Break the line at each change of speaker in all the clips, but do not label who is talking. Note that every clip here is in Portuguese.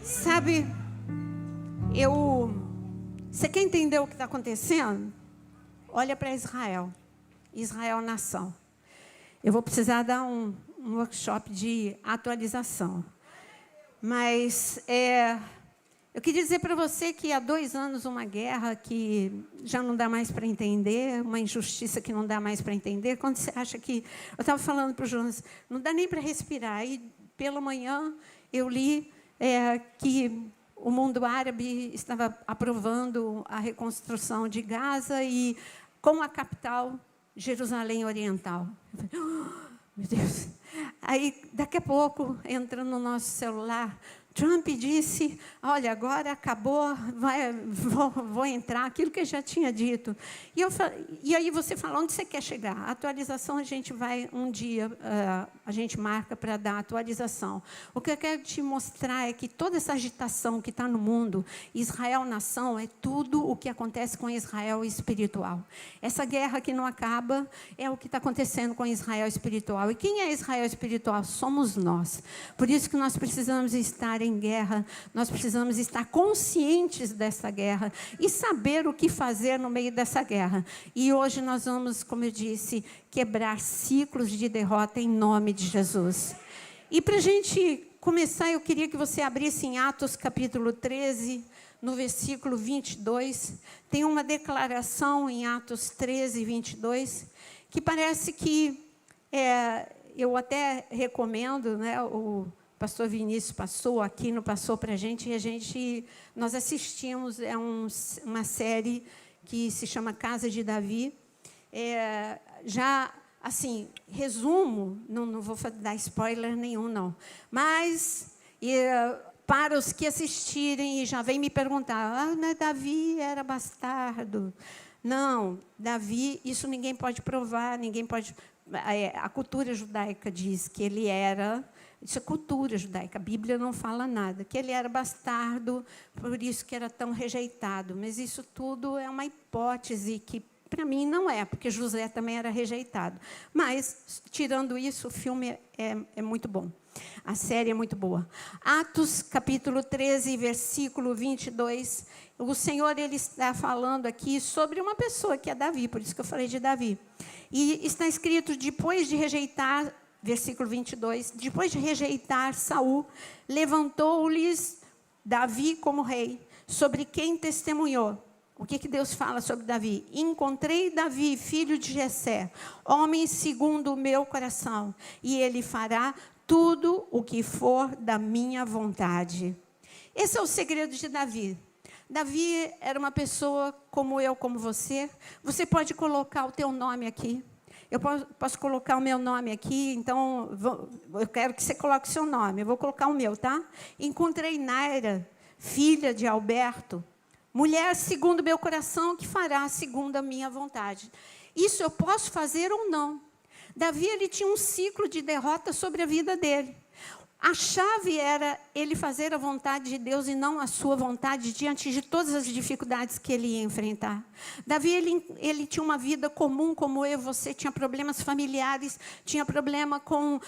Sabe, você quer entender o que está acontecendo? Olha para Israel. Israel, nação. Eu vou precisar dar um workshop de atualização. Mas eu queria dizer para você que há 2 anos uma guerra que já não dá mais para entender, uma injustiça que não dá mais para entender. Quando você acha que... Eu estava falando para o Jonas, não dá nem para respirar. E pela manhã eu li que o mundo árabe estava aprovando a reconstrução de Gaza e com a capital, Jerusalém Oriental. Eu falei, oh, meu Deus. Aí, daqui a pouco, entra no nosso celular, Trump disse, olha, agora acabou, vou entrar, aquilo que eu já tinha dito. E aí você fala, onde você quer chegar? A atualização, a gente vai um dia, a gente marca para dar a atualização. O que eu quero te mostrar é que toda essa agitação que está no mundo, Israel nação, é tudo o que acontece com Israel espiritual. Essa guerra que não acaba é o que está acontecendo com Israel espiritual. E quem é Israel espiritual? Somos nós. Por isso que nós precisamos estar em guerra, nós precisamos estar conscientes dessa guerra e saber o que fazer no meio dessa guerra. E hoje nós vamos, como eu disse, quebrar ciclos de derrota em nome de Jesus. E para a gente começar, eu queria que você abrisse em Atos capítulo 13, no versículo 22. Tem uma declaração em Atos 13, 22, que parece que eu até recomendo, né, o pastor Vinícius passou, Aquino passou para a gente, e nós assistimos uma série que se chama Casa de Davi. Já, assim, resumo, não vou dar spoiler nenhum, não. Mas, para os que assistirem e já vêm me perguntar, mas Davi era bastardo. Não, Davi, isso ninguém pode provar, ninguém pode... A cultura judaica diz que ele era... Isso é cultura judaica, a Bíblia não fala nada. Que ele era bastardo, por isso que era tão rejeitado. Mas isso tudo é uma hipótese que, para mim, não é, porque José também era rejeitado. Mas, tirando isso, o filme é muito bom. A série é muito boa. Atos, capítulo 13, versículo 22. O Senhor ele está falando aqui sobre uma pessoa que é Davi, por isso que eu falei de Davi. E está escrito, depois de rejeitar... Versículo 22, depois de rejeitar Saul, levantou-lhes Davi como rei, sobre quem testemunhou. O que Deus fala sobre Davi? Encontrei Davi, filho de Jessé, homem segundo o meu coração, e ele fará tudo o que for da minha vontade. Esse é o segredo de Davi. Davi era uma pessoa como eu, como você. Você pode colocar o teu nome aqui. Eu posso colocar o meu nome aqui, então eu quero que você coloque o seu nome. Eu vou colocar o meu, tá? Encontrei Naira, filha de Alberto, mulher segundo o meu coração, que fará segundo a minha vontade. Isso eu posso fazer ou não. Davi ele tinha um ciclo de derrota sobre a vida dele. A chave era ele fazer a vontade de Deus e não a sua vontade diante de todas as dificuldades que ele ia enfrentar. Davi, ele tinha uma vida comum como eu e você, tinha problemas familiares, tinha problema com,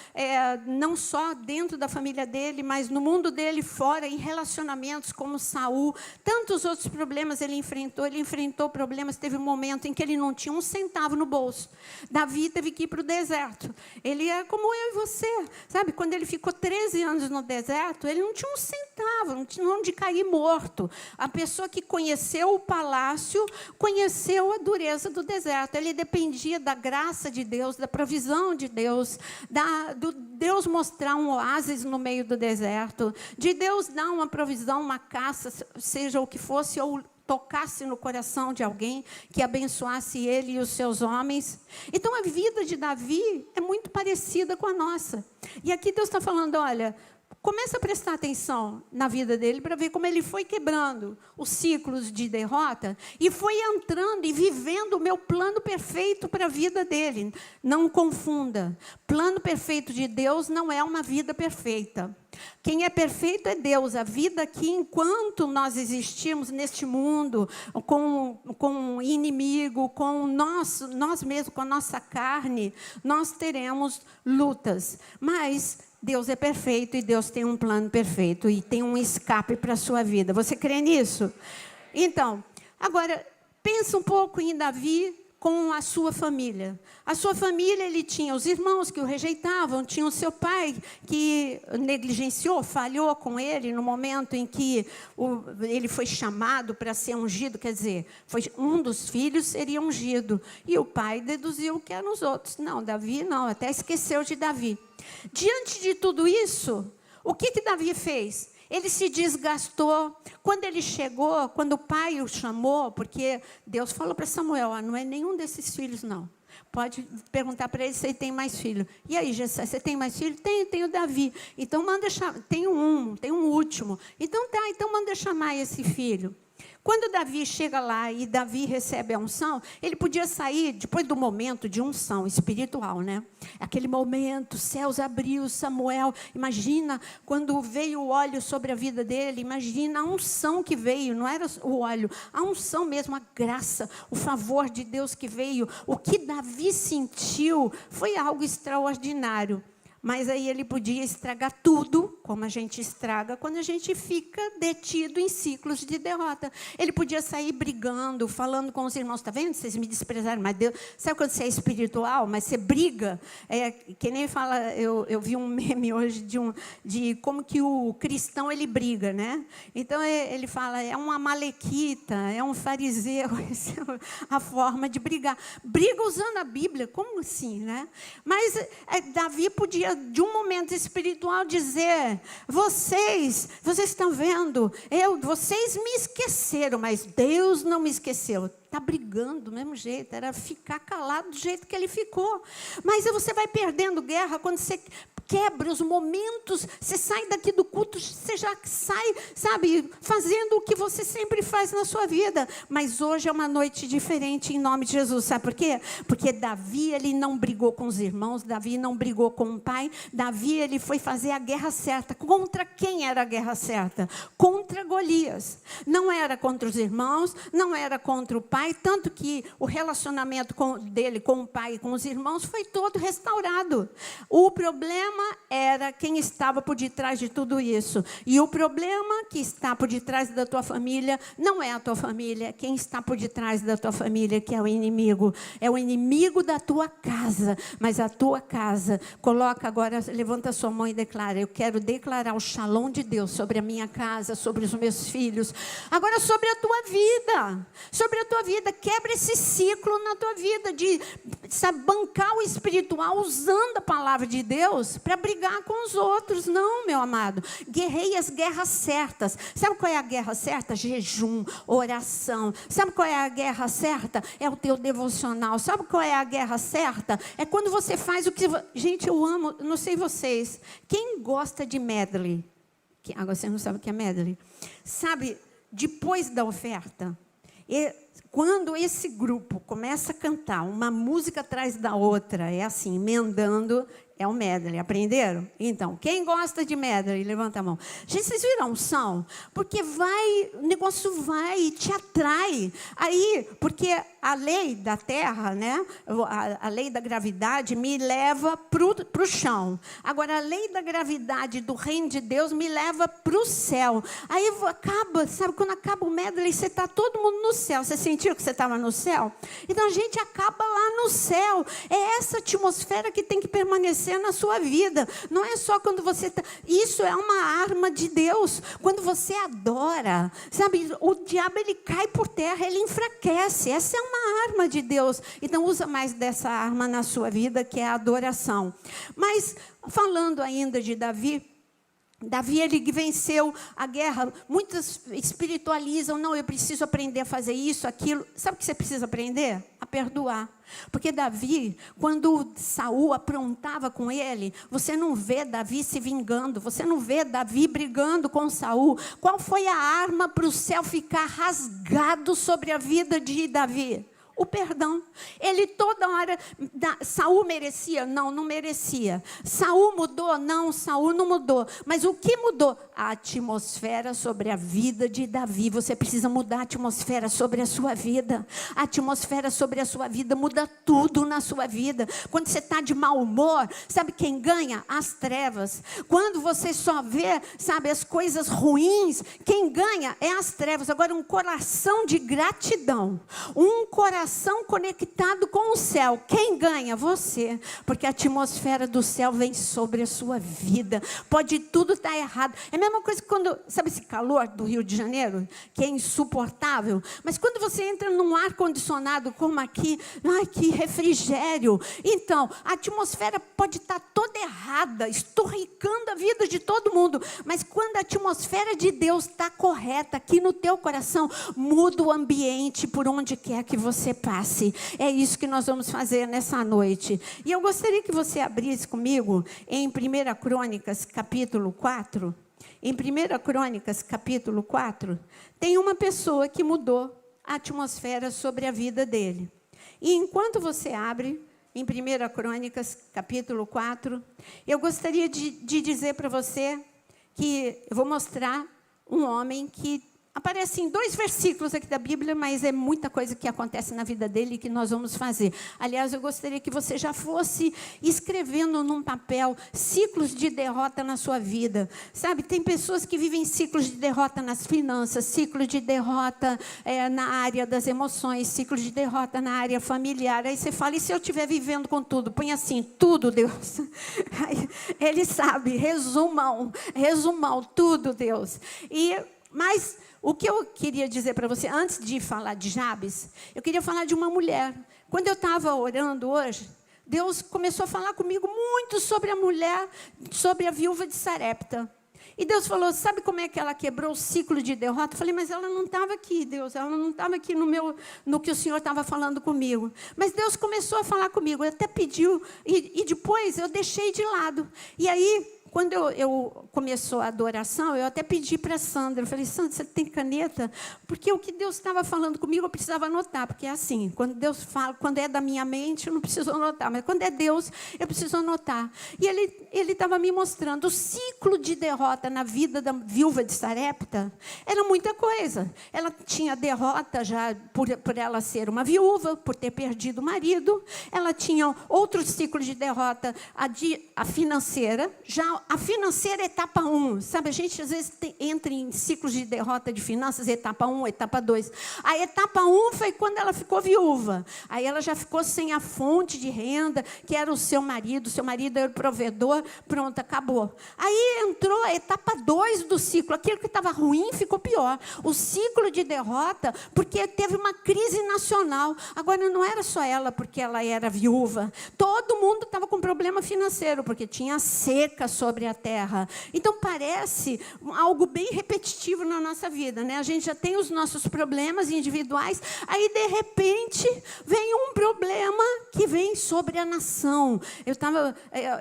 não só dentro da família dele, mas no mundo dele fora, em relacionamentos como Saul. Tantos outros problemas ele enfrentou problemas, teve um momento em que ele não tinha um centavo no bolso. Davi teve que ir para o deserto. Ele é como eu e você, sabe? Quando ele ficou 13 anos no deserto, ele não tinha um centavo, não tinha onde cair morto. A pessoa que conheceu o palácio, conheceu a dureza do deserto. Ele dependia da graça de Deus, da provisão de Deus, do Deus mostrar um oásis no meio do deserto, de Deus dar uma provisão, uma caça, seja o que fosse, ou tocasse no coração de alguém que abençoasse ele e os seus homens. Então, a vida de Davi é muito parecida com a nossa. E aqui Deus está falando, olha, começa a prestar atenção na vida dele para ver como ele foi quebrando os ciclos de derrota e foi entrando e vivendo o meu plano perfeito para a vida dele. Não confunda. Plano perfeito de Deus não é uma vida perfeita. Quem é perfeito é Deus. A vida aqui, enquanto nós existimos neste mundo, com inimigo, com nós mesmos, com a nossa carne, nós teremos lutas. Mas Deus é perfeito e Deus tem um plano perfeito e tem um escape para a sua vida. Você crê nisso? Então, agora, pensa um pouco em Davi com a sua família. A sua família, ele tinha os irmãos que o rejeitavam, tinha o seu pai que negligenciou, falhou com ele no momento em que ele foi chamado para ser ungido, quer dizer, um dos filhos seria ungido. E o pai deduziu que eram os outros. Não, Davi não, até esqueceu de Davi. Diante de tudo isso, o que Davi fez? Ele se desgastou. Quando ele chegou, quando o pai o chamou, porque Deus falou para Samuel, não é nenhum desses filhos, não. Pode perguntar para ele se ele tem mais filho. E aí, Jessé, você tem mais filho? Tenho Davi. Então, manda chamar. Tem um último. Então, manda chamar esse filho. Quando Davi chega lá e Davi recebe a unção, ele podia sair, depois do momento de unção espiritual, né? Aquele momento, céus abriu, Samuel, imagina quando veio o óleo sobre a vida dele, imagina a unção que veio, não era o óleo, a unção mesmo, a graça, o favor de Deus que veio. O que Davi sentiu foi algo extraordinário. Mas aí ele podia estragar tudo, como a gente estraga, quando a gente fica detido em ciclos de derrota. Ele podia sair brigando, falando com os irmãos, está vendo? Vocês me desprezaram, mas Deus... Sabe quando você é espiritual, mas você briga? Que nem fala, eu vi um meme hoje de como que o cristão, ele briga, né? Então, ele fala, é um amalequita, é um fariseu, essa é a forma de brigar. Briga usando a Bíblia, como assim, né? Mas Davi podia, de um momento espiritual, dizer, vocês estão vendo, vocês me esqueceram, mas Deus não me esqueceu. Está brigando do mesmo jeito, era ficar calado do jeito que ele ficou. Mas você vai perdendo guerra quando você quebra os momentos, você sai daqui do culto, você já sai, sabe, fazendo o que você sempre faz na sua vida. Mas hoje é uma noite diferente em nome de Jesus, sabe por quê? Porque Davi, ele não brigou com os irmãos, Davi não brigou com o pai, Davi, ele foi fazer a guerra certa. Contra quem era a guerra certa? Contra Golias. Não era contra os irmãos, não era contra o pai, tanto que o relacionamento dele com o pai e com os irmãos foi todo restaurado. O problema era quem estava por detrás de tudo isso. E o problema que está por detrás da tua família não é a tua família, quem está por detrás da tua família que é o inimigo. É o inimigo da tua casa. Mas a tua casa, coloca agora, levanta a sua mão e declara, eu quero declarar o shalom de Deus sobre a minha casa, sobre os meus filhos. Agora sobre a tua vida. Sobre a tua vida, quebra esse ciclo na tua vida de, sabe, bancar o espiritual usando a palavra de Deus para brigar com os outros. Não, meu amado. Guerrei as guerras certas. Sabe qual é a guerra certa? Jejum, oração. Sabe qual é a guerra certa? É o teu devocional. Sabe qual é a guerra certa? É quando você faz o que... Gente, eu amo, não sei vocês. Quem gosta de medley? Agora você não sabe o que é medley. Sabe, depois da oferta... Quando esse grupo começa a cantar uma música atrás da outra, é assim, emendando, é o medley. Aprenderam? Então, quem gosta de medley, levanta a mão. Gente, vocês viram a unção? Porque o negócio vai e te atrai. Aí, porque a lei da terra, né? A lei da gravidade me leva para o chão. Agora, a lei da gravidade do reino de Deus me leva para o céu. Aí acaba, sabe, quando acaba o medley, você está todo mundo no céu. Você sentiu que você estava no céu? Então, a gente acaba lá no céu. É essa atmosfera que tem que permanecer na sua vida. Não é só quando você está... Isso é uma arma de Deus. Quando você adora, sabe, o diabo, ele cai por terra, ele enfraquece. Essa é uma arma de Deus. Então, usa mais dessa arma na sua vida, que é a adoração. Mas, falando ainda de Davi, ele venceu a guerra. Muitos espiritualizam, não, eu preciso aprender a fazer isso, aquilo. Sabe o que você precisa aprender? A perdoar. Porque Davi, quando Saul aprontava com ele, você não vê Davi se vingando, você não vê Davi brigando com Saul. Qual foi a arma para o céu ficar rasgado sobre a vida de Davi? O perdão. Ele toda hora... Saul merecia? Não, não merecia. Saul mudou? Não, Saul não mudou. Mas o que mudou? a atmosfera sobre a vida de Davi. Você precisa mudar a atmosfera sobre a sua vida. A atmosfera sobre a sua vida muda tudo na sua vida. Quando você está de mau humor, sabe quem ganha? As trevas. Quando você só vê, sabe, as coisas ruins, quem ganha é as trevas. Agora, um coração de gratidão, um coração conectado com o céu, quem ganha? Você. Porque a atmosfera do céu vem sobre a sua vida. Pode tudo estar errado. É a mesma coisa que quando, sabe esse calor do Rio de Janeiro, que é insuportável, mas quando você entra num ar-condicionado como aqui, ai, que refrigério. Então, a atmosfera pode estar toda errada, estorricando a vida de todo mundo, mas quando a atmosfera de Deus está correta aqui no teu coração, muda o ambiente por onde quer que você passe. É isso que nós vamos fazer nessa noite. E eu gostaria que você abrisse comigo em 1 Crônicas, capítulo 4. Em 1 Crônicas, capítulo 4, tem uma pessoa que mudou a atmosfera sobre a vida dele. E enquanto você abre em 1 Crônicas, capítulo 4, eu gostaria de dizer para você que eu vou mostrar um homem que aparece em 2 versículos aqui da Bíblia, mas é muita coisa que acontece na vida dele que nós vamos fazer. Aliás, eu gostaria que você já fosse escrevendo num papel ciclos de derrota na sua vida. Sabe, tem pessoas que vivem ciclos de derrota nas finanças, ciclos de derrota na área das emoções, ciclos de derrota na área familiar. Aí você fala, e se eu estiver vivendo com tudo? Põe assim, tudo, Deus. Ele sabe, resumam, tudo, Deus. Mas o que eu queria dizer para você, antes de falar de Jabes, eu queria falar de uma mulher. Quando eu estava orando hoje, Deus começou a falar comigo muito sobre a mulher, sobre a viúva de Sarepta. E Deus falou, sabe como é que ela quebrou o ciclo de derrota? Eu falei, mas ela não estava aqui, Deus, ela não estava aqui no que o Senhor estava falando comigo. Mas Deus começou a falar comigo, até pediu, e depois eu deixei de lado. E aí, quando eu começou a adoração, eu até pedi para a Sandra, eu falei, Sandra, você tem caneta? Porque o que Deus estava falando comigo, eu precisava anotar, porque é assim, quando Deus fala, quando é da minha mente, eu não preciso anotar, mas quando é Deus, eu preciso anotar. E ele estava me mostrando, o ciclo de derrota na vida da viúva de Sarepta era muita coisa. Ela tinha derrota já por ela ser uma viúva, por ter perdido o marido, ela tinha outro ciclo de derrota, a financeira, já a financeira é etapa 1, sabe? A gente às vezes entra em ciclos de derrota de finanças, etapa 1, etapa 2. A etapa 1 foi quando ela ficou viúva. Aí ela já ficou sem a fonte de renda, que era o seu marido era o provedor, pronto, acabou. Aí entrou a etapa 2 do ciclo, aquilo que estava ruim ficou pior. O ciclo de derrota, porque teve uma crise nacional. Agora não era só ela, porque ela era viúva. Todo mundo estava com problema financeiro, porque tinha seca sobre a terra. Então parece algo bem repetitivo na nossa vida, né? A gente já tem os nossos problemas individuais, aí de repente vem um problema que vem sobre a nação.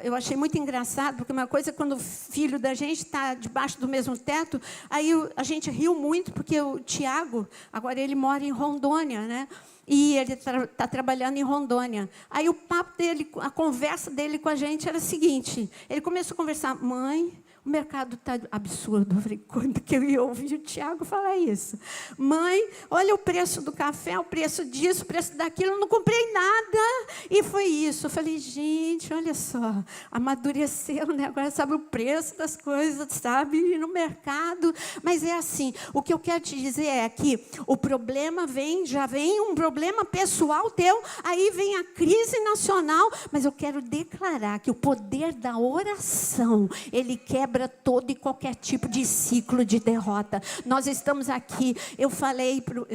Eu achei muito engraçado, porque uma coisa é quando o filho da gente está debaixo do mesmo teto, aí a gente riu muito, porque o Tiago, agora ele mora em Rondônia, né? E ele está trabalhando em Rondônia. Aí o papo dele, a conversa dele com a gente era a seguinte, ele começou a conversar, mãe, o mercado está absurdo. Eu falei, quando que eu ia ouvir o Tiago falar isso? Mãe, olha o preço do café, o preço disso, o preço daquilo, eu não comprei nada. E foi isso. Eu falei, gente, olha só, amadureceu, né? Agora sabe o preço das coisas, sabe? E no mercado. Mas é assim, o que eu quero te dizer é que o problema já vem um problema pessoal teu, aí vem a crise nacional, mas eu quero declarar que o poder da oração, ele quebra todo e qualquer tipo de ciclo de derrota. Nós estamos aqui, eu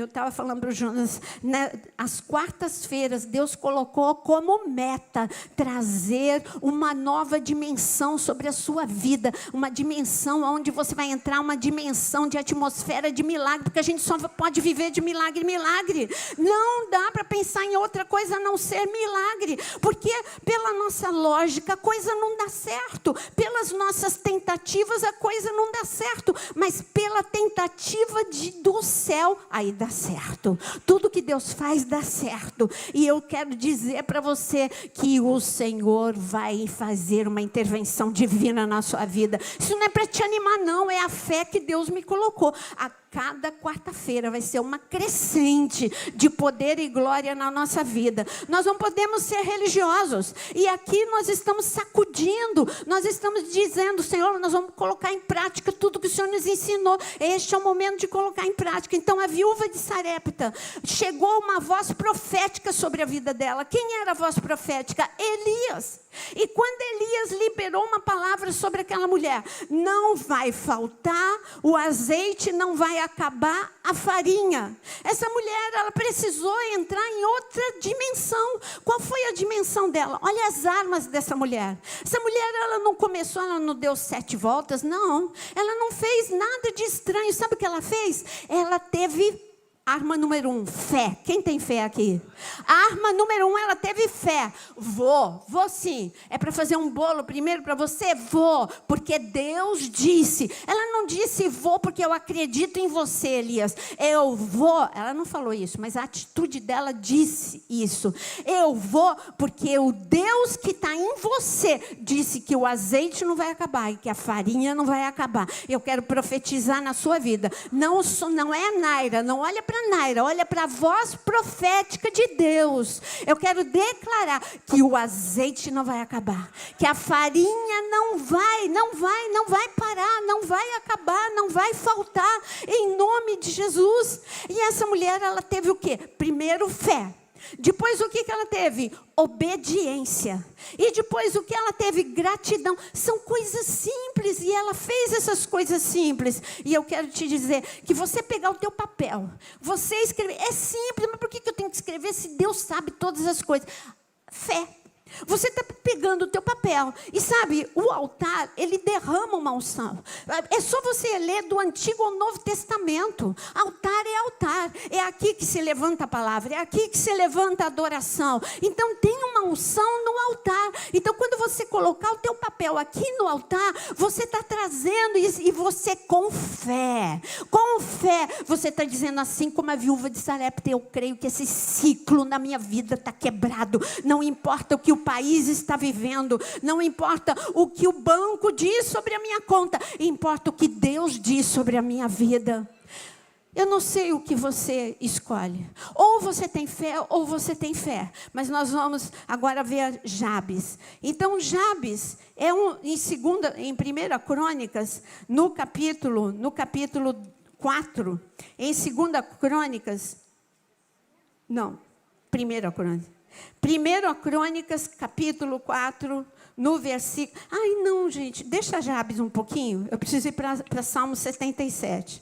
estava falando para o Jonas, né, às quartas-feiras, Deus colocou como meta trazer uma nova dimensão sobre a sua vida, uma dimensão onde você vai entrar, uma dimensão de atmosfera de milagre, porque a gente só pode viver de milagre em milagre. Não dá para pensar em outra coisa a não ser milagre, porque pela nossa lógica a coisa não dá certo, pelas nossas tentativas tentativas a coisa não dá certo, mas pela tentativa do céu, aí dá certo. Tudo que Deus faz dá certo. E eu quero dizer para você que o Senhor vai fazer uma intervenção divina na sua vida. Isso não é para te animar não, é a fé que Deus me colocou. A cada quarta-feira vai ser uma crescente de poder e glória na nossa vida. Nós não podemos ser religiosos. E aqui nós estamos sacudindo, nós estamos dizendo, Senhor, nós vamos colocar em prática tudo que o Senhor nos ensinou. Este é o momento de colocar em prática. Então a viúva de Sarepta, chegou uma voz profética sobre a vida dela. Quem era a voz profética? Elias. E quando Elias liberou uma palavra sobre aquela mulher, não vai faltar o azeite, não vai acabar a farinha. Essa mulher, ela precisou entrar em outra dimensão. Qual foi a dimensão dela? Olha as armas dessa mulher. Essa mulher, ela não começou, ela não deu 7 voltas, não. Ela não fez nada de estranho. Sabe o que ela fez? Ela teve arma número 1, fé. Quem tem fé aqui? A arma número 1, ela teve fé. Vou sim. É para fazer um bolo primeiro para você? Vou, porque Deus disse. Ela não disse vou porque eu acredito em você, Elias. Eu vou. Ela não falou isso, mas a atitude dela disse isso. Eu vou porque o Deus que está em você disse que o azeite não vai acabar e que a farinha não vai acabar. Eu quero profetizar na sua vida. Não é a Naira, não olha para Naira, olha para a voz profética de Deus. Eu quero declarar que o azeite não vai acabar, que a farinha não vai parar, não vai acabar, não vai faltar, em nome de Jesus. E essa mulher, ela teve o quê? Primeiro, fé. Depois o que ela teve? Obediência. E depois o que ela teve? Gratidão. São coisas simples e ela fez essas coisas simples. E eu quero te dizer que você pegar o teu papel, você escrever, é simples, mas por que eu tenho que escrever se Deus sabe todas as coisas? Fé. Você está pegando o teu papel. E sabe, o altar, ele derrama uma unção. É só você ler do Antigo ao Novo Testamento. Altar é altar. É aqui que se levanta a palavra. É aqui que se levanta a adoração. Então tem uma unção no altar. Então quando você colocar o teu papel aqui no altar, você está trazendo e você com fé, você está dizendo assim como a viúva de Sarepta, eu creio que esse ciclo na minha vida está quebrado. Não importa o que o país está vivendo, não importa o que o banco diz sobre a minha conta, importa o que Deus diz sobre a minha vida. Eu não sei o que você escolhe, ou você tem fé, ou você tem fé, mas nós vamos agora ver Jabes. Então Jabes é em 1 Crônicas, no capítulo 4, em 2 Crônicas, não, 1 Crônicas. 1 Crônicas, capítulo 4, no versículo... Ai, não, gente, deixa Jabes um pouquinho. Eu preciso ir para Salmo 77.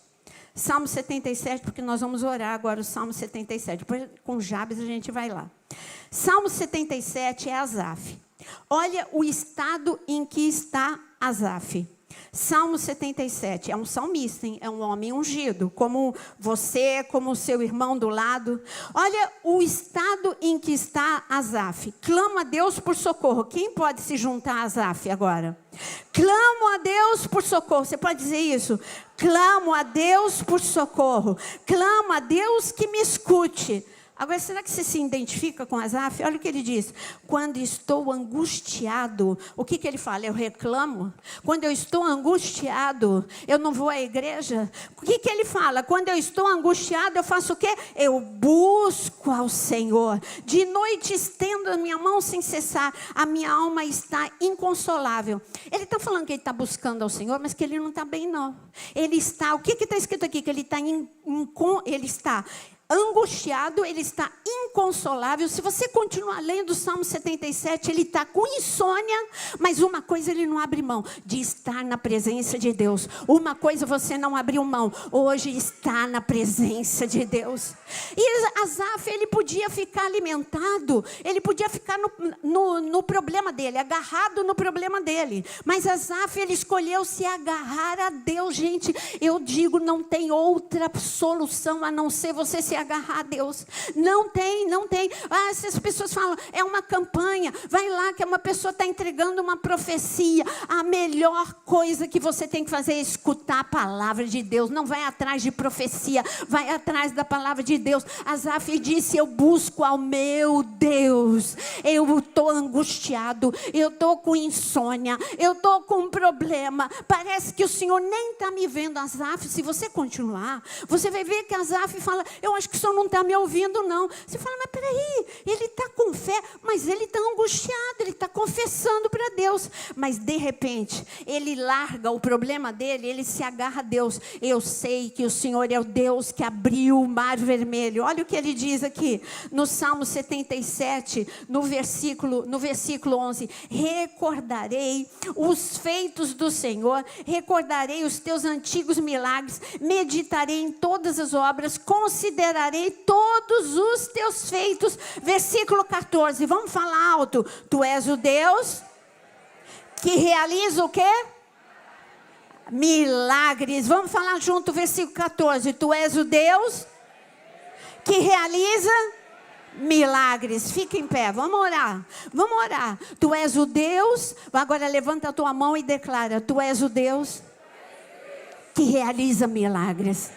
Salmo 77, porque nós vamos orar agora o Salmo 77. Depois, com Jabes, a gente vai lá. Salmo 77 é Asaf. Olha o estado em que está Asaf. Salmo 77, é um salmista, hein? É um homem ungido, como você, como o seu irmão do lado. Olha o estado em que está Asaf. Clama a Deus por socorro. Quem pode se juntar a Asaf agora? Clamo a Deus por socorro. Você pode dizer isso? Clamo a Deus por socorro. Clamo a Deus que me escute. Agora, será que você se identifica com Asaf? Olha o que ele diz. Quando estou angustiado, o que ele fala? Eu reclamo. Quando eu estou angustiado, eu não vou à igreja. O que ele fala? Quando eu estou angustiado, eu faço o quê? Eu busco ao Senhor. De noite estendo a minha mão sem cessar. A minha alma está inconsolável. Ele está falando que ele está buscando ao Senhor, mas que ele não está bem, não. Ele está, o que está escrito aqui? Que ele está angustiado, ele está inconsolável. Se você continuar lendo o Salmo 77, ele está com insônia, mas uma coisa ele não abre mão, de estar na presença de Deus. Uma coisa você não abriu mão, hoje está na presença de Deus. E Asaf, ele podia ficar alimentado, ele podia ficar no problema dele, agarrado no problema dele, mas Asaf, ele escolheu se agarrar a Deus. Gente, eu digo, não tem outra solução a não ser você se agarrar a Deus. Não tem tem, não tem. Ah, se as pessoas falam, é uma campanha, vai lá que uma pessoa está entregando uma profecia. A melhor coisa que você tem que fazer é escutar a palavra de Deus. Não vai atrás de profecia, vai atrás da palavra de Deus. Asaf disse, eu busco ao meu Deus. Eu estou angustiado, eu estou com insônia, eu estou com um problema. Parece que o Senhor nem está me vendo. Asaf, se você continuar, você vai ver que Asaf fala, eu acho que o Senhor não está me ouvindo não. Você fala, mas peraí, ele está com fé, mas ele está angustiado, ele está confessando para Deus. Mas de repente, ele larga o problema dele, ele se agarra a Deus. Eu sei que o Senhor é o Deus que abriu o mar vermelho. Olha o que ele diz aqui, no Salmo 77, no versículo 11. Recordarei os feitos do Senhor, recordarei os teus antigos milagres, meditarei em todas as obras, considerarei todos os teus feitos. Versículo 14, vamos falar alto. Tu és o Deus que realiza o quê? Milagres. Vamos falar junto, versículo 14. Tu és o Deus que realiza milagres. Fica em pé, vamos orar. Vamos orar. Tu és o Deus, agora levanta a tua mão e declara, tu és o Deus que realiza milagres.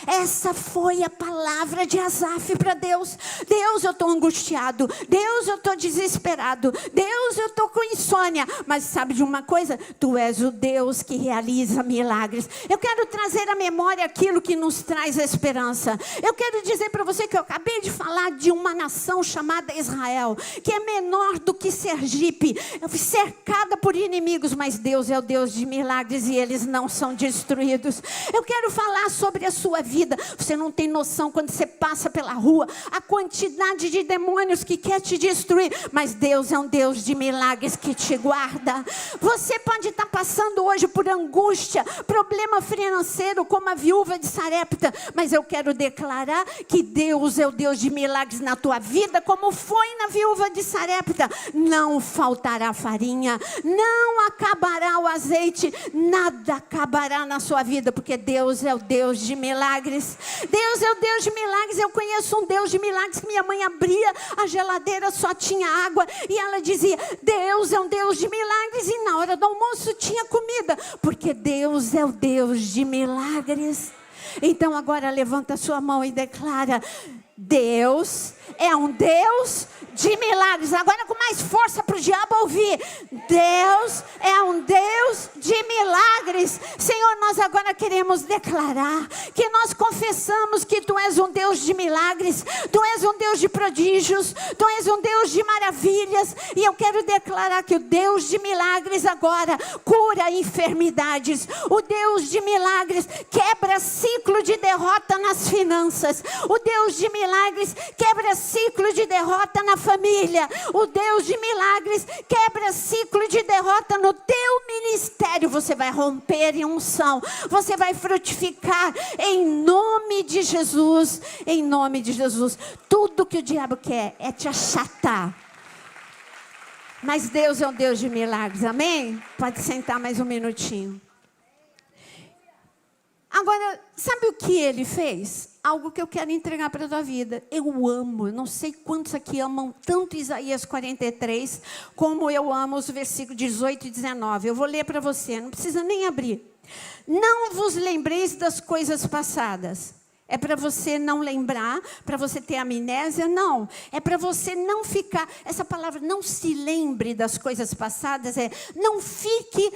Essa foi a palavra de Asaf para Deus. Deus, eu estou angustiado. Deus, eu estou desesperado. Deus, eu estou com insônia. Mas sabe de uma coisa? Tu és o Deus que realiza milagres. Eu quero trazer à memória aquilo que nos traz a esperança. Eu quero dizer para você que eu acabei de falar de uma nação chamada Israel, que é menor do que Sergipe, cercada por inimigos, mas Deus é o Deus de milagres e eles não são destruídos. Eu quero falar sobre a sua vida. Você não tem noção quando você passa pela rua, a quantidade de demônios que quer te destruir, mas Deus é um Deus de milagres que te guarda. Você pode estar passando hoje por angústia, problema financeiro, como a viúva de Sarepta, mas eu quero declarar que Deus é o Deus de milagres na tua vida, como foi na viúva de Sarepta. Não faltará farinha, não acabará o azeite, nada acabará na sua vida, porque Deus é o Deus de milagres. Deus é o Deus de milagres. Eu conheço um Deus de milagres que minha mãe abria a geladeira, só tinha água e ela dizia, Deus é um Deus de milagres, e na hora do almoço tinha comida, porque Deus é o Deus de milagres. Então agora levanta a sua mão e declara, Deus é um Deus de milagres. Agora com mais força para o diabo ouvir. Deus é um Deus de milagres. Senhor, nós agora queremos declarar que nós confessamos que Tu és um Deus de milagres, Tu és um Deus de prodígios, Tu és um Deus de maravilhas. E eu quero declarar que o Deus de milagres agora cura enfermidades. O Deus de milagres quebra ciclo de derrota nas finanças. O Deus de milagres quebra ciclo de derrota na família. O Deus de milagres quebra ciclo de derrota no teu ministério. Você vai romper em unção, você vai frutificar em nome de Jesus. Em nome de Jesus. Tudo que o diabo quer é te achatar, mas Deus é um Deus de milagres, amém? Pode sentar mais um minutinho. Agora, sabe o que ele fez? Algo que eu quero entregar para a tua vida. Eu amo, eu não sei quantos aqui amam tanto Isaías 43, como eu amo os versículos 18 e 19. Eu vou ler para você, não precisa nem abrir. Não vos lembreis das coisas passadas. É para você não lembrar, para você ter amnésia? Não. É para você não ficar, essa palavra não se lembre das coisas passadas, não fique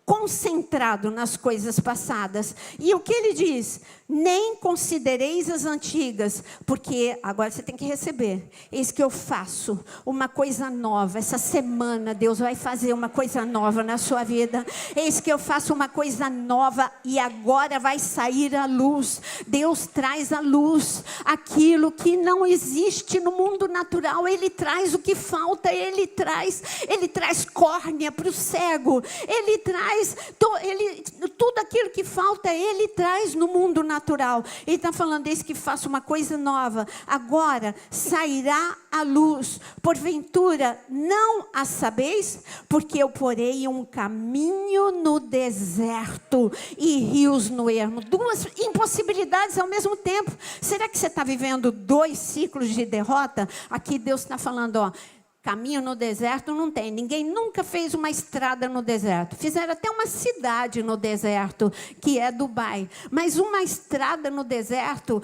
concentrado nas coisas passadas. E o que ele diz? Nem considereis as antigas, porque agora você tem que receber. Eis que eu faço uma coisa nova. Essa semana Deus vai fazer uma coisa nova na sua vida. Eis que eu faço uma coisa nova e agora vai sair a luz. Deus traz à luz aquilo que não existe no mundo natural. Ele traz o que falta, Ele traz córnea para o cego, Ele traz traz, tudo aquilo que falta, Ele traz no mundo natural. Ele está falando, eis que faço uma coisa nova, agora sairá a luz, porventura não a sabeis, porque eu porei um caminho no deserto e rios no ermo. Duas impossibilidades ao mesmo tempo. Será que você está vivendo 2 ciclos de derrota? Aqui Deus está falando, ó, caminho no deserto não tem. Ninguém nunca fez uma estrada no deserto. Fizeram até uma cidade no deserto, que é Dubai. Mas uma estrada no deserto,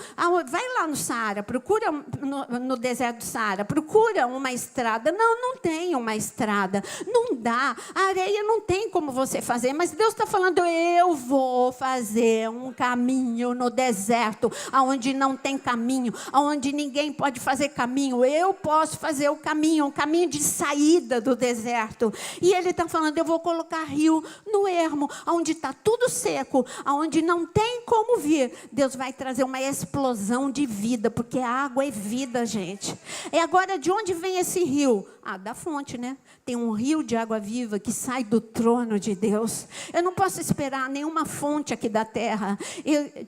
vai lá no Saara, procura no deserto do Saara, procura uma estrada. Não tem uma estrada. Não dá. A areia não tem como você fazer. Mas Deus está falando, eu vou fazer um caminho no deserto, onde não tem caminho, onde ninguém pode fazer caminho. Eu posso fazer o caminho de saída do deserto. E Ele está falando, eu vou colocar rio no ermo, onde está tudo seco, onde não tem como vir. Deus vai trazer uma explosão de vida, porque a água é vida, gente. E agora, de onde vem esse rio? Da fonte, né? Tem um rio de água viva que sai do trono de Deus. Eu não posso esperar nenhuma fonte aqui da terra.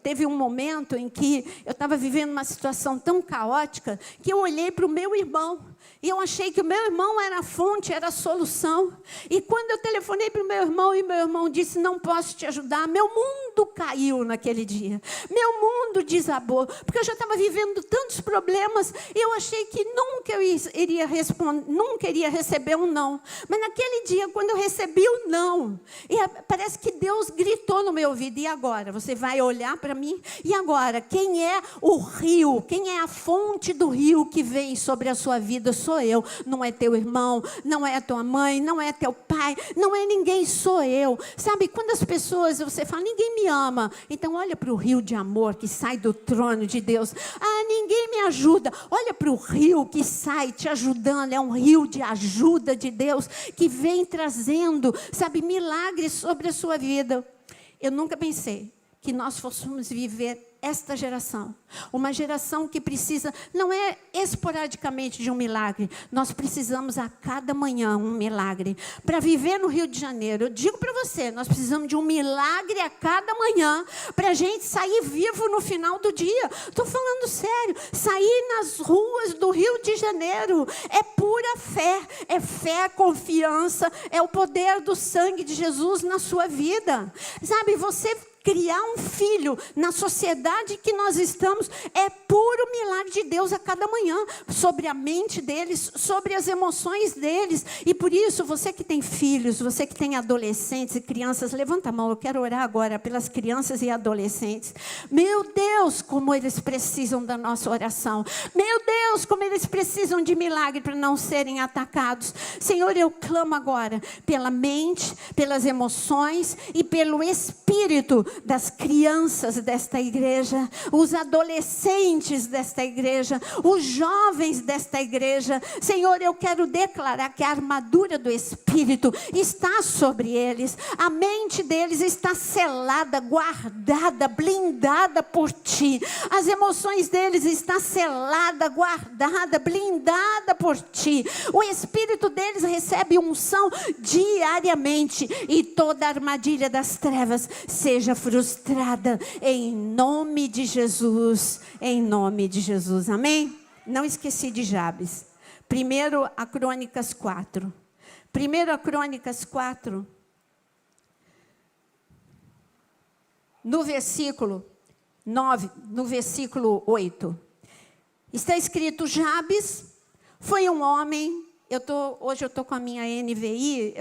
Teve um momento em que eu estava vivendo uma situação tão caótica, que eu olhei para o meu irmão, e eu achei que o meu irmão era a fonte, era a solução. E quando eu telefonei para o meu irmão, e meu irmão disse, não posso te ajudar, meu mundo caiu naquele dia. Meu mundo desabou, porque eu já estava vivendo tantos problemas, e eu achei que nunca eu iria responder, nunca iria receber um não. Mas naquele dia, quando eu recebi o não, parece que Deus gritou no meu ouvido, e agora? Você vai olhar para mim? E agora? Quem é o rio? Quem é a fonte do rio que vem sobre a sua vida? Sou eu, não é teu irmão, não é a tua mãe, não é teu pai, não é ninguém, sou eu. Sabe, quando as pessoas, você fala, ninguém me ama, então olha para o rio de amor que sai do trono de Deus. Ninguém me ajuda, olha para o rio que sai te ajudando, é um rio de ajuda de Deus, que vem trazendo, sabe, milagres sobre a sua vida. Eu nunca pensei que nós fôssemos viver esta geração, uma geração que precisa, não é esporadicamente de um milagre, nós precisamos a cada manhã um milagre, para viver no Rio de Janeiro. Eu digo para você, nós precisamos de um milagre a cada manhã, para a gente sair vivo no final do dia. Estou falando sério, sair nas ruas do Rio de Janeiro, é pura fé, confiança, é o poder do sangue de Jesus na sua vida. Sabe, você criar um filho na sociedade que nós estamos é puro milagre de Deus a cada manhã, sobre a mente deles, sobre as emoções deles. E por isso, você que tem filhos, você que tem adolescentes e crianças, levanta a mão, eu quero orar agora pelas crianças e adolescentes. Meu Deus, como eles precisam da nossa oração. Meu Deus, como eles precisam de milagre para não serem atacados. Senhor, eu clamo agora pela mente, pelas emoções e pelo espírito das crianças desta igreja, os adolescentes desta igreja, os jovens desta igreja. Senhor, eu quero declarar que a armadura do Espírito está sobre eles, a mente deles está selada, guardada, blindada por Ti, as emoções deles está selada, guardada, blindada por Ti, o Espírito deles recebe unção diariamente, e toda a armadilha das trevas seja frustrada em nome de Jesus, em nome de Jesus, amém? Não esqueci de Jabes. Primeiro a Crônicas 4, no versículo 9, no versículo 8, está escrito: Jabes foi um homem, hoje eu estou com a minha NVI,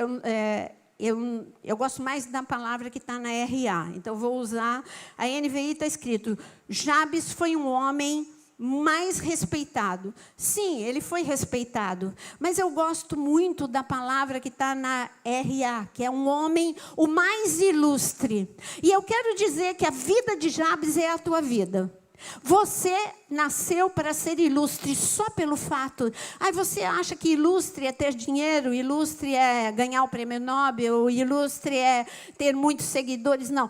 eu gosto mais da palavra que está na RA, então vou usar a NVI. Está escrito: Jabes foi um homem mais respeitado. Sim, ele foi respeitado, mas eu gosto muito da palavra que está na RA, que é um homem o mais ilustre. E eu quero dizer que a vida de Jabes é a tua vida. Você nasceu para ser ilustre só pelo fato. Você acha que ilustre é ter dinheiro, ilustre é ganhar o prêmio Nobel, ilustre é ter muitos seguidores? Não.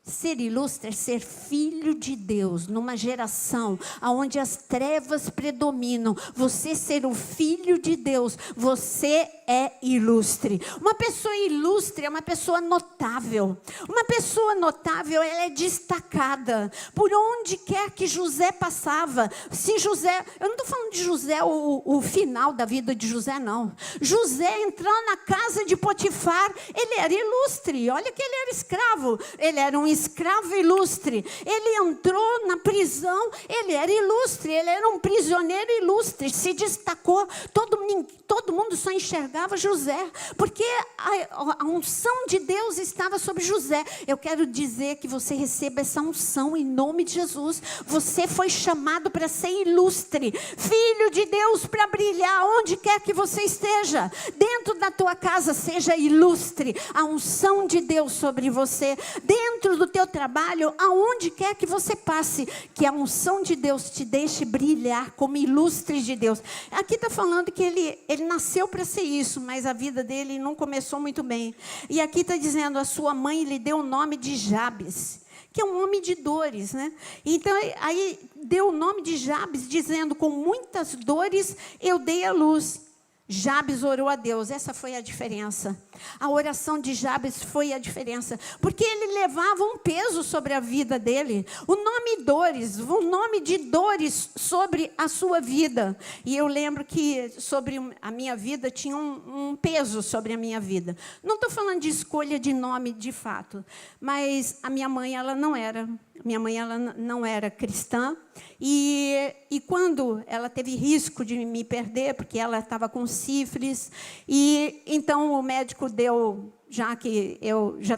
Ser ilustre é ser filho de Deus, numa geração onde as trevas predominam. Você ser o filho de Deus, você é ilustre. Uma pessoa ilustre é uma pessoa notável. Uma pessoa notável, ela é destacada. Por onde quer que José passava, se José, eu não estou falando de José, o final da vida de José, não. José entrou na casa de Potifar, ele era ilustre. Olha que ele era escravo, ele era um escravo ilustre. Ele entrou na prisão, ele era ilustre, ele era um prisioneiro ilustre, se destacou. Todo mundo só enxergava José, porque a unção de Deus estava sobre José. Eu quero dizer que você receba essa unção em nome de Jesus. Você foi chamado para ser ilustre, filho de Deus, para brilhar onde quer que você esteja. Dentro da tua casa, seja ilustre, a unção de Deus sobre você. Dentro do teu trabalho, aonde quer que você passe, que a unção de Deus te deixe brilhar como ilustre de Deus. Aqui está falando que ele nasceu para ser isso, mas a vida dele não começou muito bem. E aqui está dizendo, a sua mãe lhe deu o nome de Jabes, que é um homem de dores, né? Então, aí deu o nome de Jabes, dizendo, com muitas dores eu dei a luz. Jabes orou a Deus, essa foi a diferença. A oração de Jabes foi a diferença, porque ele levava um peso sobre a vida dele. O nome de dores sobre a sua vida. E eu lembro que sobre a minha vida tinha um peso sobre a minha vida. Não estou falando de escolha de nome de fato, mas a minha mãe, ela não era. Minha mãe, ela não era cristã, e quando ela teve risco de me perder, porque ela estava com sífilis, e então o médico deu, já que eu já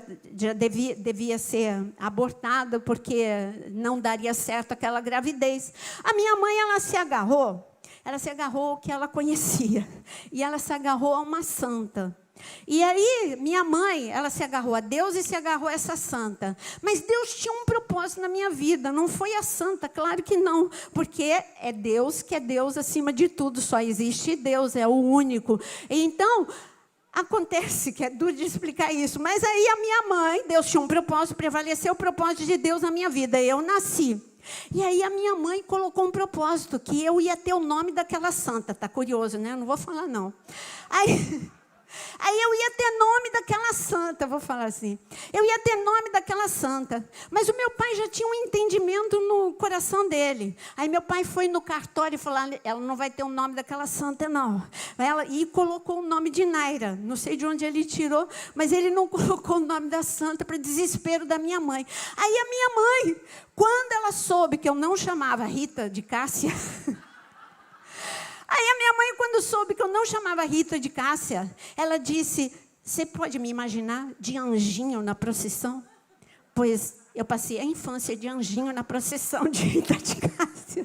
devia ser abortada, porque não daria certo aquela gravidez. A minha mãe, ela se agarrou ao que ela conhecia, e ela se agarrou a uma santa. E aí, minha mãe, ela se agarrou a Deus e se agarrou a essa santa. Mas Deus tinha um propósito na minha vida, não foi a santa, claro que não. Porque é Deus que é Deus acima de tudo, só existe Deus, é o único. Então, acontece que é duro de explicar isso, mas aí a minha mãe, Deus tinha um propósito, prevaleceu o propósito de Deus na minha vida, eu nasci. E aí a minha mãe colocou um propósito, que eu ia ter o nome daquela santa, tá curioso, né? Eu não vou falar não. Aí eu ia ter nome daquela santa, vou falar assim. Eu ia ter nome daquela santa. Mas o meu pai já tinha um entendimento no coração dele. Aí meu pai foi no cartório e falou, ela não vai ter o nome daquela santa, não. E colocou o nome de Naira. Não sei de onde ele tirou, mas ele não colocou o nome da santa para desespero da minha mãe. Aí a minha mãe, quando ela soube que eu não chamava Rita de Cássia... Aí a minha mãe, quando soube que eu não chamava Rita de Cássia, ela disse, você pode me imaginar de anjinho na procissão? Pois eu passei a infância de anjinho na procissão de Rita de Cássia.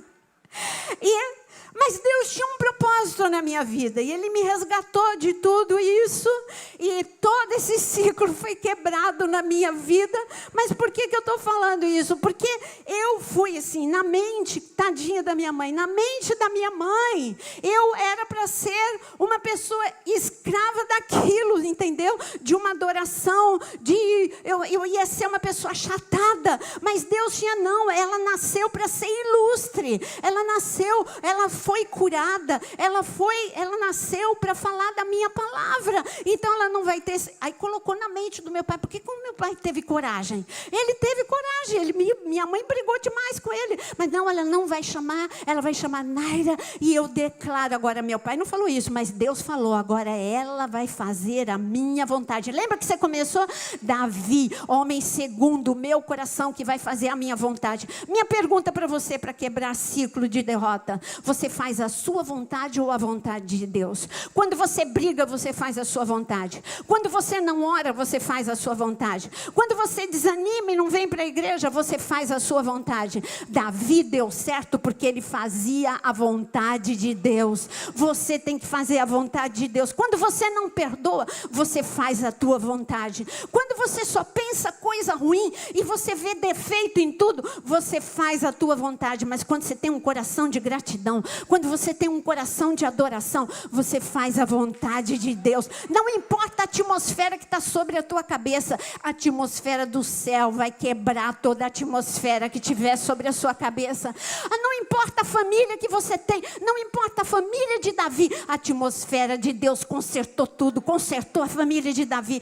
Mas Deus tinha um propósito na minha vida, e Ele me resgatou de tudo isso, e todo esse ciclo foi quebrado na minha vida. Mas por que eu estou falando isso? Porque eu fui assim, na mente, tadinha da minha mãe, na mente da minha mãe, eu era para ser uma pessoa escrava daquilo, entendeu? De uma adoração, eu ia ser uma pessoa achatada, mas Deus tinha não, ela nasceu para ser ilustre, ela foi curada, ela nasceu para falar da minha palavra, então ela não vai ter, aí colocou na mente do meu pai, porque como meu pai teve coragem, ele teve coragem, minha mãe brigou demais com ele, mas não, ela não vai chamar, ela vai chamar Naira, e eu declaro agora, meu pai não falou isso, mas Deus falou, agora ela vai fazer a minha vontade. Lembra que você começou? Davi, homem segundo o meu coração, que vai fazer a minha vontade. Minha pergunta para você, para quebrar ciclo de derrota, você faz a sua vontade ou a vontade de Deus? Quando você briga, você faz a sua vontade. Quando você não ora, você faz a sua vontade. Quando você desanima e não vem para a igreja, você faz a sua vontade. vontade. Davi deu certo porque ele fazia a vontade de Deus. Você tem que fazer a vontade de Deus. Quando você não perdoa, você faz a tua vontade. Quando você só pensa coisa ruim e você vê defeito em tudo, você faz a tua vontade. Mas quando você tem um coração de gratidão, quando você tem um coração de adoração, você faz a vontade de Deus. Não importa a atmosfera que está sobre a tua cabeça, a atmosfera do céu vai quebrar toda a atmosfera que tiver sobre a sua cabeça. Não importa a família que você tem, não importa a família de Davi, a atmosfera de Deus consertou tudo, consertou a família de Davi.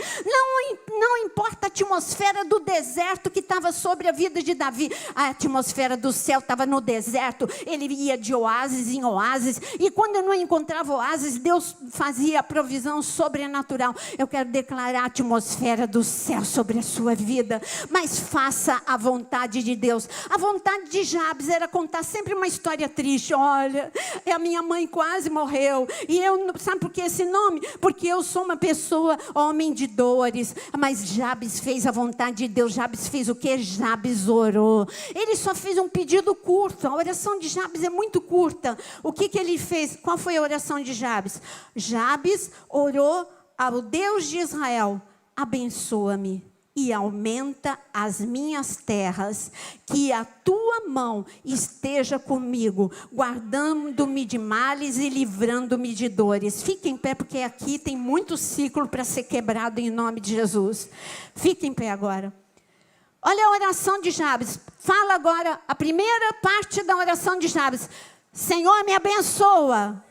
Não importa a atmosfera do deserto que estava sobre a vida de Davi, a atmosfera do céu estava no deserto. Ele ia de oásis em oásis, e quando não encontrava oásis, Deus fazia a provisão sobrenatural. Eu quero declarar a atmosfera do céu sobre a sua vida, mas faça a vontade de Deus. A vontade de Jabes era contar sempre uma história triste. Olha, a minha mãe quase morreu, e eu, sabe por que esse nome? Porque eu sou uma pessoa, homem de dores. Mas Jabes fez a vontade de Deus. Jabes fez o que? Jabes orou. Ele só fez um pedido curto. A oração de Jabes é muito curta. O que ele fez? Qual foi a oração de Jabes? Jabes orou ao Deus de Israel: abençoa-me e aumenta as minhas terras, que a tua mão esteja comigo, guardando-me de males e livrando-me de dores. Fique em pé, porque aqui tem muito ciclo para ser quebrado em nome de Jesus. Fique em pé agora. Olha a oração de Jabes. Fala agora a primeira parte da oração de Jabes: Senhor, me abençoa.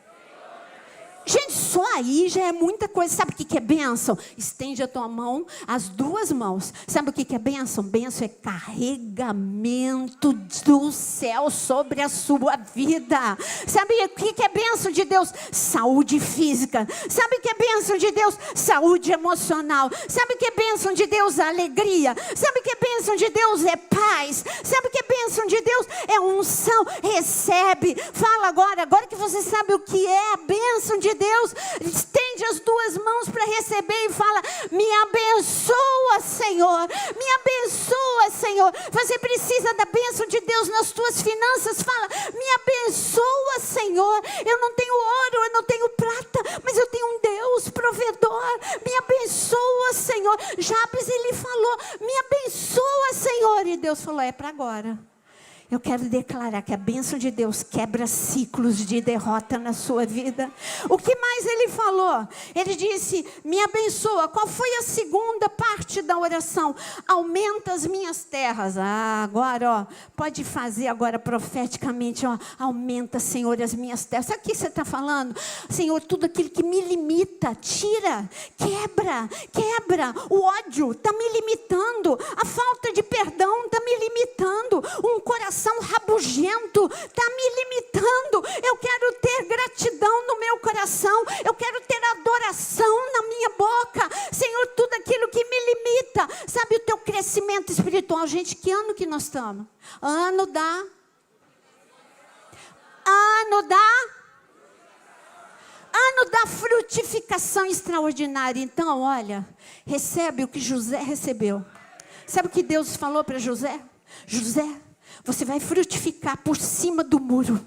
Gente, só aí já é muita coisa. Sabe o que é bênção? Estende a tua mão, as duas mãos. Sabe o que é bênção? Bênção é carregamento do céu sobre a sua vida. Sabe o que é bênção de Deus? Saúde física. Sabe o que é bênção de Deus? Saúde emocional. Sabe o que é bênção de Deus? Alegria. Sabe o que é bênção de Deus? É paz. Sabe o que é bênção de Deus? É unção. Recebe. Fala agora que você sabe o que é a bênção de Deus, estende as duas mãos para receber e fala: me abençoa, Senhor, me abençoa, Senhor. Você precisa da bênção de Deus nas tuas finanças. Fala: me abençoa, Senhor. Eu não tenho ouro, eu não tenho prata, mas eu tenho um Deus provedor. Me abençoa, Senhor. Jabes, ele falou: me abençoa, Senhor. E Deus falou: é para agora. Eu quero declarar que a bênção de Deus quebra ciclos de derrota na sua vida. O que mais ele falou? Ele disse: me abençoa. Qual foi a segunda parte da oração? Aumenta as minhas terras. Agora, pode fazer agora profeticamente, aumenta, Senhor, as minhas terras. Sabe o que você está falando? Senhor, tudo aquilo que me limita, tira, quebra. O ódio está me limitando. A falta de perdão está me limitando. Um coração rabugento está me limitando. Eu quero ter gratidão no meu coração. Eu quero ter adoração na minha boca. Senhor, tudo aquilo que me limita. Sabe o teu crescimento espiritual? Gente, que ano que nós estamos? Ano da frutificação extraordinária. Então, olha, recebe o que José recebeu. Sabe o que Deus falou para José? José, você vai frutificar por cima do muro.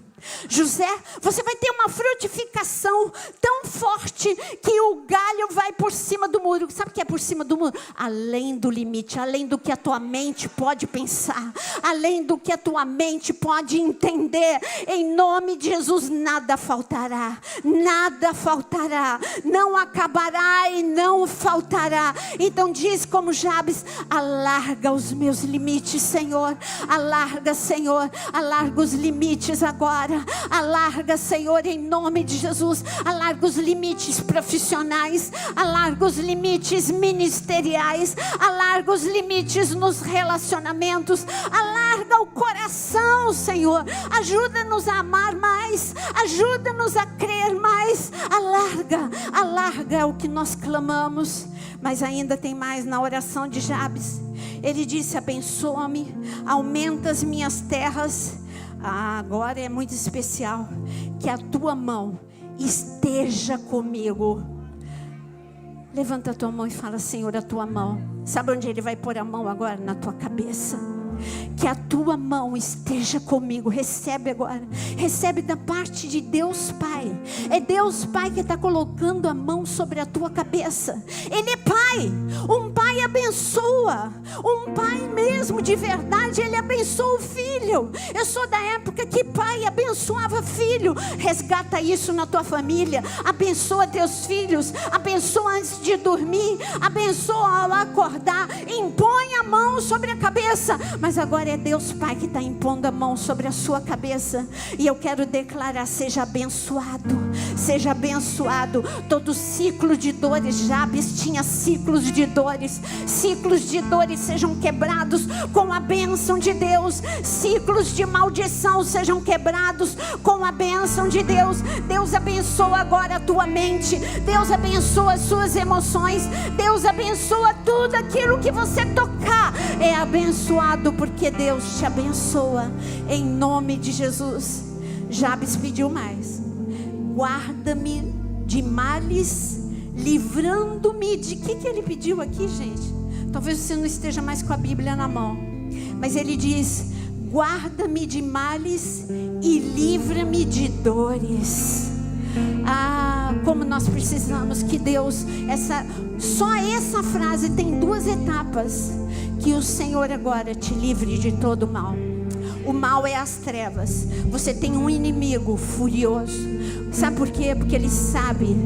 José, você vai ter uma frutificação tão forte que o galho vai por cima do muro. Sabe o que é por cima do muro? Além do limite, além do que a tua mente pode pensar, além do que a tua mente pode entender. Em nome de Jesus, nada faltará, não acabará e não faltará. Então diz como Jabes: alarga os meus limites, Senhor. Alarga, Senhor, alarga os limites agora. Alarga, Senhor, em nome de Jesus. Alarga os limites profissionais, alarga os limites ministeriais, alarga os limites nos relacionamentos, alarga o coração, Senhor. Ajuda-nos a amar mais, ajuda-nos a crer mais. Alarga é o que nós clamamos. Mas ainda tem mais na oração de Jabes. Ele disse: abençoa-me, aumenta as minhas terras. Agora é muito especial. Que a tua mão esteja comigo. Levanta a tua mão e fala: Senhor, a tua mão. Sabe onde ele vai pôr a mão agora? Na tua cabeça. Que a tua mão esteja comigo. Recebe agora. Recebe da parte de Deus Pai. É Deus Pai que está colocando a mão sobre a tua cabeça. Ele é Pai. Um Pai abençoa. Um Pai mesmo de verdade. Ele abençoa o filho. Eu sou da época que pai abençoava filho. Resgata isso na tua família. Abençoa teus filhos. Abençoa antes de dormir. Abençoa ao acordar. Impõe a mão sobre a cabeça. Mas agora é Deus Pai que está impondo a mão sobre a sua cabeça. E eu quero declarar: seja abençoado. Seja abençoado. Todo ciclo de dores. Jabes tinha ciclos de dores. Ciclos de dores sejam quebrados com a bênção de Deus. Ciclos de maldição sejam quebrados com a bênção de Deus. Deus abençoa agora a tua mente. Deus abençoa as suas emoções. Deus abençoa tudo aquilo que você tocar. É abençoado porque Deus te abençoa. Em nome de Jesus. Jabes pediu mais. Guarda-me de males, livrando-me de... O que ele pediu aqui, gente? Talvez você não esteja mais com a Bíblia na mão. Mas ele diz: guarda-me de males e livra-me de dores. Ah, como nós precisamos que Deus... Só essa frase tem 2 etapas. Que o Senhor agora te livre de todo mal. O mal é as trevas. Você tem um inimigo furioso. Sabe por quê? Porque ele sabe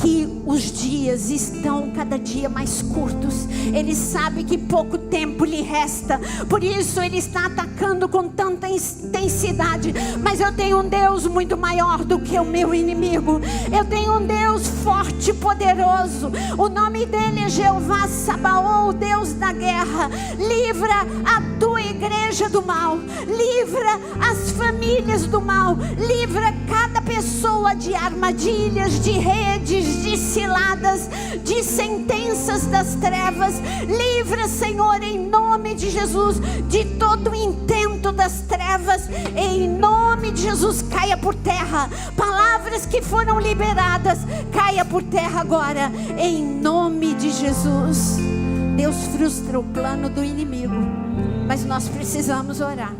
que os dias estão cada dia mais curtos. Ele sabe que pouco tempo lhe resta. Por isso ele está atacando com tanta intensidade. Mas eu tenho um Deus muito maior do que o meu inimigo. Eu tenho um Deus forte e poderoso. O nome dele é Jeová Sabaoth, o Deus da guerra. Livra a tua igreja do mal. Livra as famílias do mal. Livra cada pessoa de armadilhas, de redes, de ciladas, de sentenças das trevas. Livra, Senhor, em nome de Jesus, de todo o intento das trevas. Em nome de Jesus, caia por terra. Palavras que foram liberadas, caia por terra agora, em nome de Jesus. Deus frustra o plano do inimigo, mas nós precisamos orar.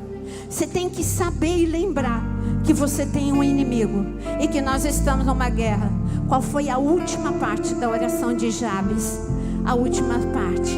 Você tem que saber e lembrar que você tem um inimigo e que nós estamos numa guerra. Qual foi a última parte da oração de Jabes? A última parte: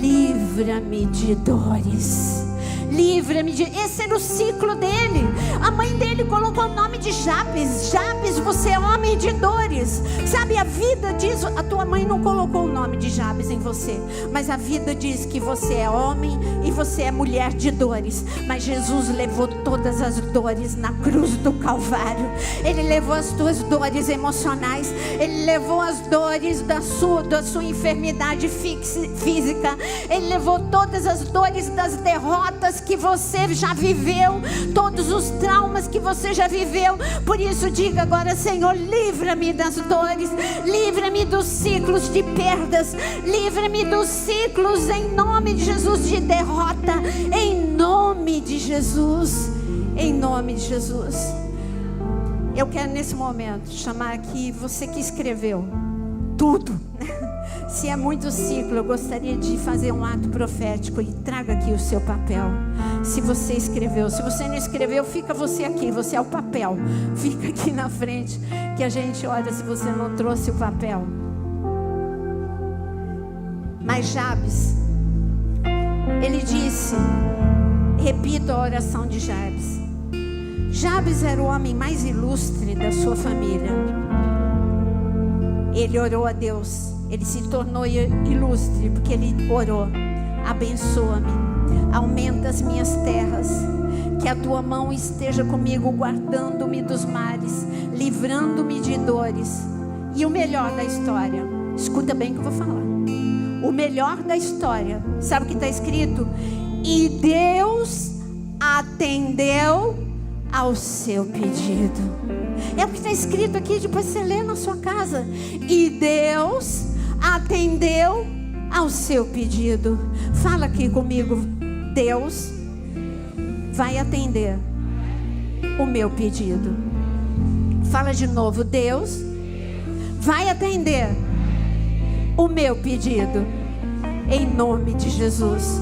livra-me de dores. Livra-me de... Esse era o ciclo dele. A mãe dele colocou o nome de Jabes. Jabes, você é homem de dores. Sabe, a vida diz... A tua mãe não colocou o nome de Jabes em você, mas a vida diz que você é homem e você é mulher de dores. Mas Jesus levou todas as dores na cruz do Calvário. Ele levou as tuas dores emocionais. Ele levou as dores da sua enfermidade física. Ele levou todas as dores das derrotas que você já viveu, todos os traumas que você já viveu. Por isso diga agora: Senhor, livra-me das dores, livra-me dos ciclos de perdas, livra-me dos ciclos, em nome de Jesus, de derrota, em nome de Jesus, em nome de Jesus. Eu quero nesse momento chamar aqui você que escreveu tudo. Se é muito ciclo, eu gostaria de fazer um ato profético. E traga aqui o seu papel. Se você escreveu, se você não escreveu, fica você aqui. Você é o papel. Fica aqui na frente, que a gente olha se você não trouxe o papel. Mas Jabes, ele disse, repito a oração de Jabes. Jabes era o homem mais ilustre da sua família. Ele orou a Deus. Ele se tornou ilustre porque ele orou: abençoa-me, aumenta as minhas terras, que a tua mão esteja comigo, guardando-me dos males, livrando-me de dores. E o melhor da história, escuta bem o que eu vou falar. O melhor da história, sabe o que está escrito? E Deus atendeu ao seu pedido. É o que está escrito aqui, depois você lê na sua casa. E Deus atendeu ao seu pedido. Fala aqui comigo: Deus vai atender o meu pedido. Fala de novo: Deus vai atender o meu pedido. Em nome de Jesus.